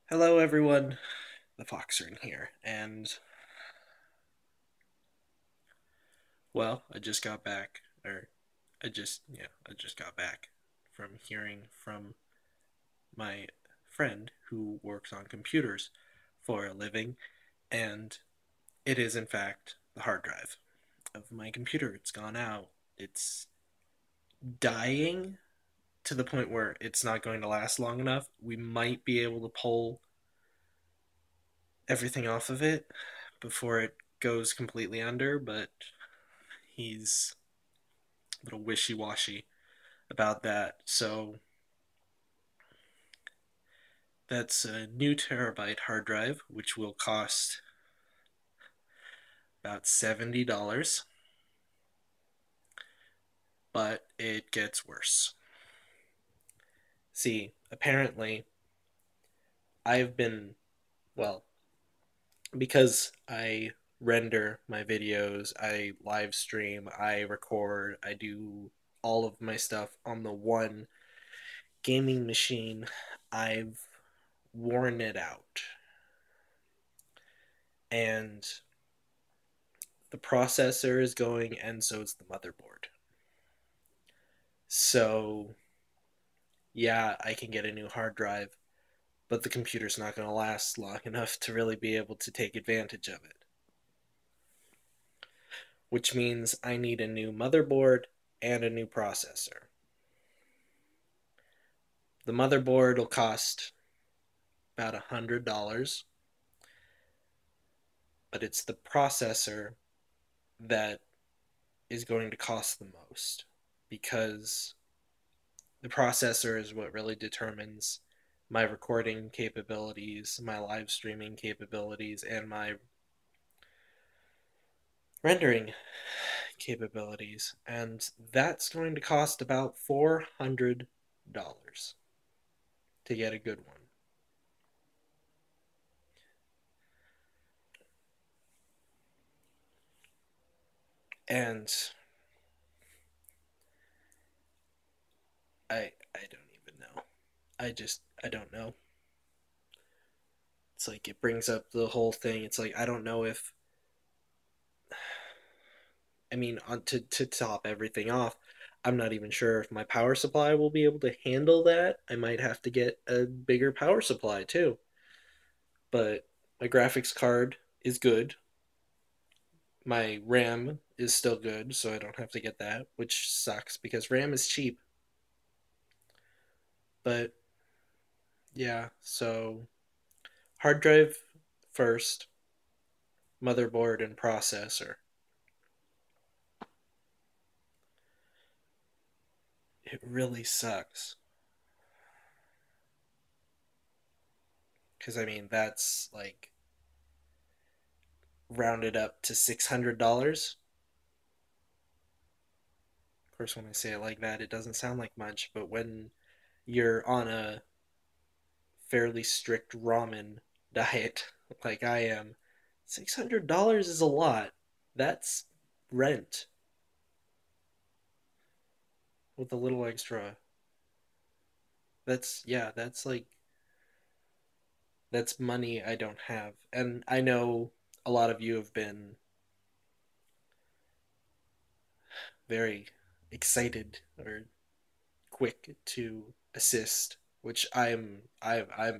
Hello, everyone. TheFoxern here, and I just got back, or I just got back from hearing from my friend who works on computers for a living, and it is in fact the hard drive of my computer. It's gone out. It's dying to the point where it's not going to last long enough. We might be able to pull everything off of it before it goes completely under, but he's a little wishy-washy about that. So that's a new terabyte hard drive, which will cost about $70, but it gets worse. See, apparently, I've been, well, because I render my videos, I live stream, I record, I do all of my stuff on the one gaming machine, I've worn it out. And the processor is going, and so is the motherboard. So, yeah, I can get a new hard drive, but the computer's not going to last long enough to really be able to take advantage of it. Which means I need a new motherboard and a new processor. The motherboard will cost about $100, but it's the processor that is going to cost the most because the processor is what really determines my recording capabilities, my live streaming capabilities, and my rendering capabilities. And that's going to cost about $400 to get a good one. And I don't even know. I don't know. It's like it brings up the whole thing. It's like I don't know if to top everything off, I'm not even sure if my power supply will be able to handle that. I might have to get a bigger power supply too. But my graphics card is good. My RAM is still good, so I don't have to get that, which sucks because RAM is cheap. But yeah, so hard drive first, motherboard and processor. It really sucks. Because that's like rounded up to $600. Of course, when I say it like that, it doesn't sound like much, but when you're on a fairly strict ramen diet like I am, $600 is a lot. That's rent with a little extra. Yeah, that's money I don't have. And I know a lot of you have been very excited or quick to assist, which I'm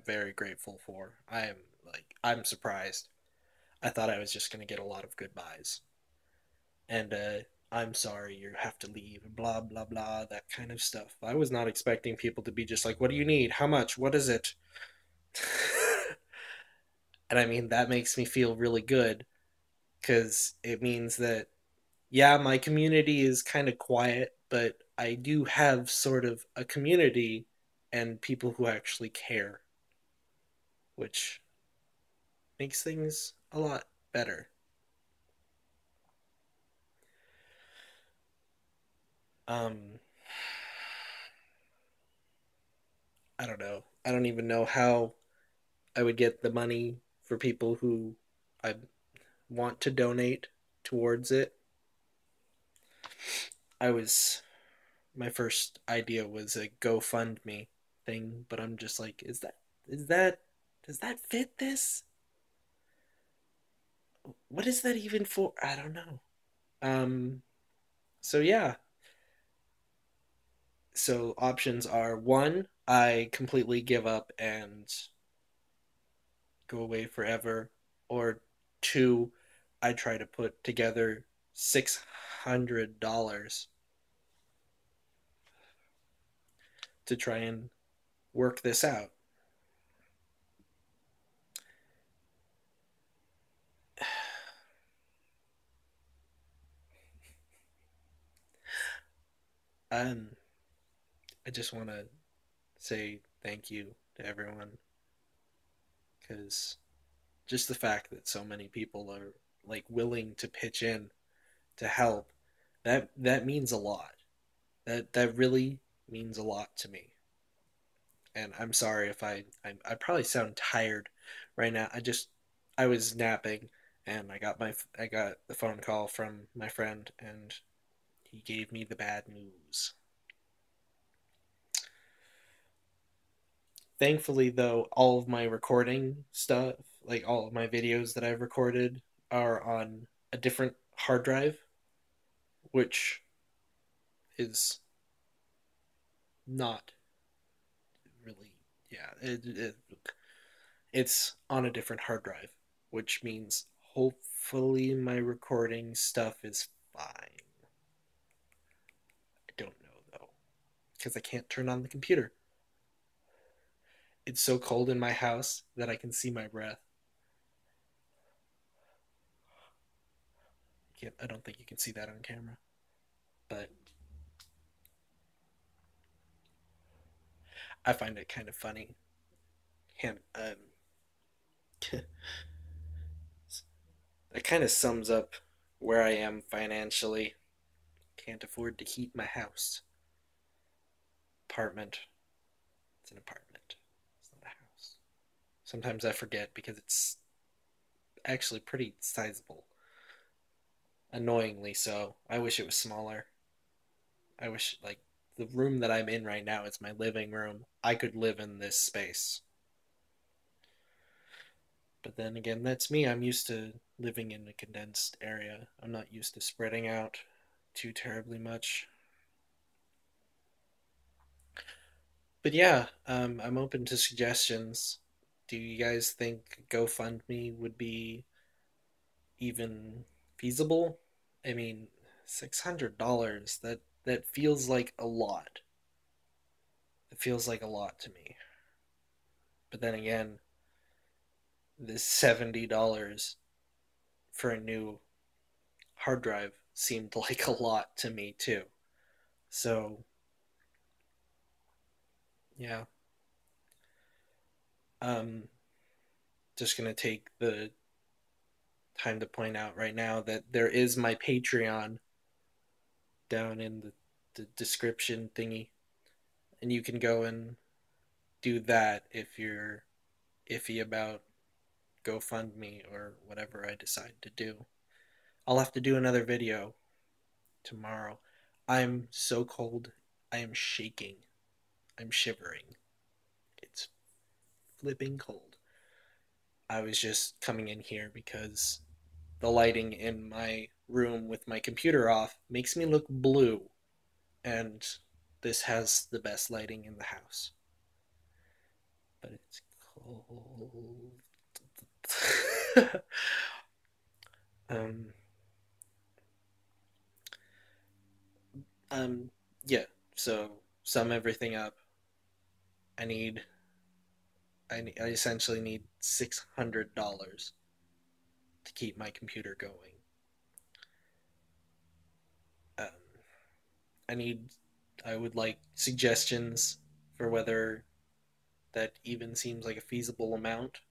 very grateful for. I'm surprised. I thought I was just gonna get a lot of goodbyes, and I'm sorry you have to leave, blah blah blah, that kind of stuff. I was not expecting people to be just like, "What do you need? How much? What is it?" And that makes me feel really good because it means that yeah, my community is kind of quiet, but I do have sort of a community and people who actually care, which makes things a lot better. Um, I don't know. I don't even know how I would get the money for people who I want to donate towards it. I was My first idea was a GoFundMe thing, but I'm just like, is that Does that fit this? What is that even for? I don't know. Um, so yeah. So options are one, I completely give up and go away forever, or two, I try to put together $600 to try and work this out. Um, I just want to say thank you to everyone because just the fact that so many people are like willing to pitch in to help, that means a lot. That really means a lot to me. And I'm sorry if I probably sound tired right now. I was napping and I got the phone call from my friend and he gave me the bad news. Thankfully though, all of my recording stuff, like all of my videos that I've recorded are on a different hard drive, which is not really, yeah, it's on a different hard drive, which means hopefully my recording stuff is fine. I don't know though, because I can't turn on the computer. It's so cold in my house that I can see my breath. I don't think you can see that on camera, but I find it kind of funny. And it kind of sums up where I am financially. Can't afford to heat my house. Apartment. It's an apartment. It's not a house. Sometimes I forget because it's actually pretty sizable. Annoyingly so. I wish it was smaller. I wish, like, the room that I'm in right now is my living room. I could live in this space. But then again, that's me. I'm used to living in a condensed area. I'm not used to spreading out too terribly much. But yeah, I'm open to suggestions. Do you guys think GoFundMe would be even feasible? I mean, $600, that feels like a lot. It feels like a lot to me. But then again, this $70 for a new hard drive seemed like a lot to me too. So, yeah. Um just going to take the time to point out right now that there is my Patreon down in the description thingy, and you can go and do that if you're iffy about GoFundMe or whatever I decide to do. I'll have to do another video tomorrow. I'm so cold. I am shaking. I'm shivering. It's flipping cold. I was just coming in here because the lighting in my room with my computer off makes me look blue, and this has the best lighting in the house. But it's cold. um, um, yeah. So sum everything up. I need. I essentially need $600 to keep my computer going. Um, I need. I would like suggestions for whether that even seems like a feasible amount,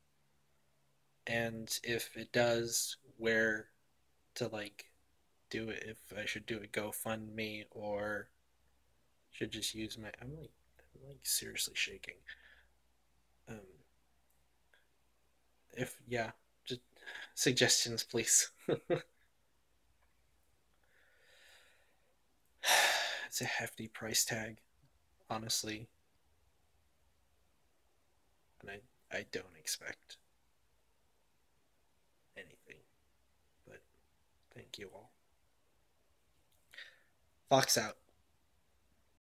and if it does, where to like do it. If I should do a GoFundMe or should just use my. I'm like seriously shaking. Um, if yeah, just suggestions, please. It's a hefty price tag, honestly, and I don't expect anything, but thank you all. Fox out.